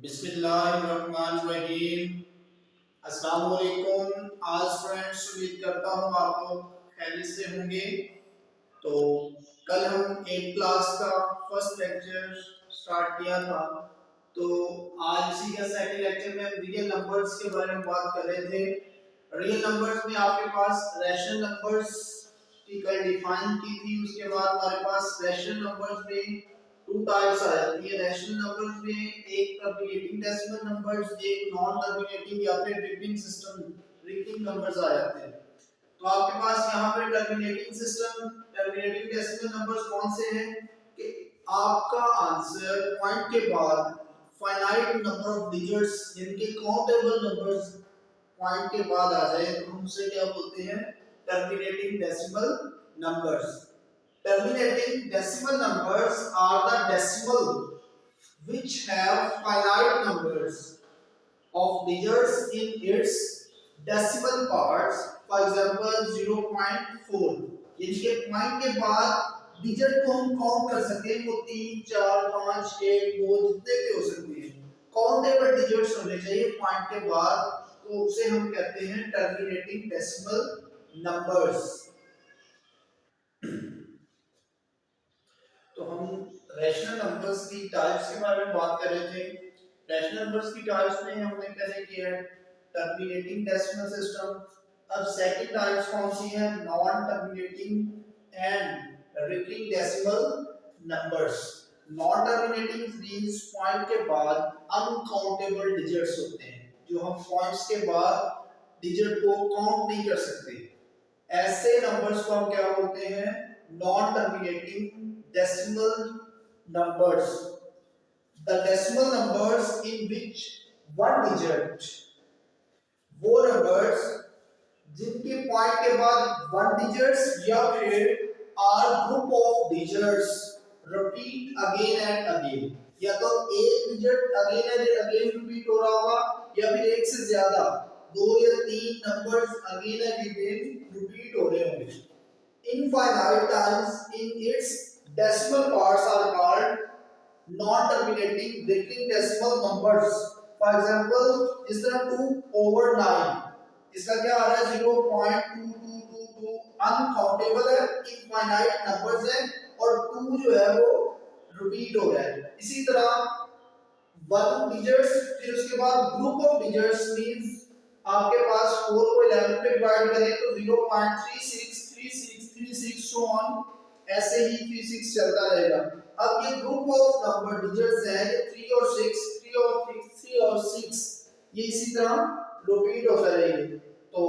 बिस्मिल्लाहिर्रहमानिर्रहीम। अस्सलाम वालेकुम। आज फ्रेंड्स उम्मीद करता हूँ आप लोग खैरियत से होंगे। तो कल हम 8 क्लास का फर्स्ट लेक्चर स्टार्ट किया था। तो आज इसी का सेकंड लेक्चर में हम रियल नंबर्स के बारे में बात कर रहे थे। रियल नंबर्स में आपके पास रैशनल नंबर्स की कल डिफाइन की थी। उसके बाद हमारे पास रैशनल नंबर्स में टू टाइप्स आ जाती है। रैशनल नंबर्स में एक टर्मिनेटिंग डेसिमल नंबर्स, एक नॉन टर्मिनेटिंग या फिर रिपीटिंग नंबर्स आ जाते हैं। तो आपके पास यहाँ पे टर्मिनेटिंग डेसिमल नंबर्स कौन से हैं कि आपका आंसर पॉइंट के बाद फाइनाइट नंबर ऑफ डिजिट्स जिनके काउंटेबल नंबर्स पॉइंट के बाद आ जाए तो हम उसे क्या बोलते हैं? Terminating decimal numbers. Terminating decimal numbers are the decimal which have finite numbers of digits in its decimal parts. For example 0.4 जिनके पॉइंट के बाद डिजिट को हम काउंट कर सकते हैं। वो 3 4 5 1 2 जितने भी हो सकते हैं। काउंटेबल डिजिट्स होने चाहिए पॉइंट के बाद, तो उसे हम कहते हैं टर्मिनेटिंग डेसिमल नंबर्स। तो हम रैशनल नंबर्स की टाइप्स के बारे में बात कर रहे थे। रैशनल नंबर्स की टाइप्स में हमने पहले किया है टर्मिनेटिंग डेसिमल सिस्टम। अब सेकंड टाइप्स कौन सी है? Non terminating and repeating decimal numbers. Non terminating means point के बाद अनकाउंटेबल डिजिट्स होते हैं, जो हम पॉइंट्स के बाद डिजिट को काउंट नहीं कर सकते। ऐसे नंबर्स को हम क्या बोलते हैं? Non terminating decimal numbers. The decimal numbers in which one digit, वो नंबर्स जिनके पॉइंट के बाद वन डिजिट्स या फिर or group of digits repeat again and again. या तो एक digit again and again repeat हो रहा होगा या फिर एक से ज्यादा 2 या 3 numbers again and again repeat हो रहे होंगे। Infinite times in its decimal parts are called non-terminating recurring decimal numbers. For example, इस तरह 2/9 इसका क्या आ रहा है? 0.2222 अनकाउंटेबल है, इनफाइनाइट नंबर्स है और 2 जो है वो रिपीट हो रहा है। इसी तरह वन डिजिट्स, फिर उसके बाद ग्रुप ऑफ डिजिट्स मींस आपके पास 4 को 11 पे डिवाइड करें तो 0.363636 सो ऑन, ऐसे ही 36 चलता रहेगा। अब ये ग्रुप ऑफ नंबर डिजिट्स हैं, ये 3 और 6 ये इसी तरह रिपीट होता रहेंगे। तो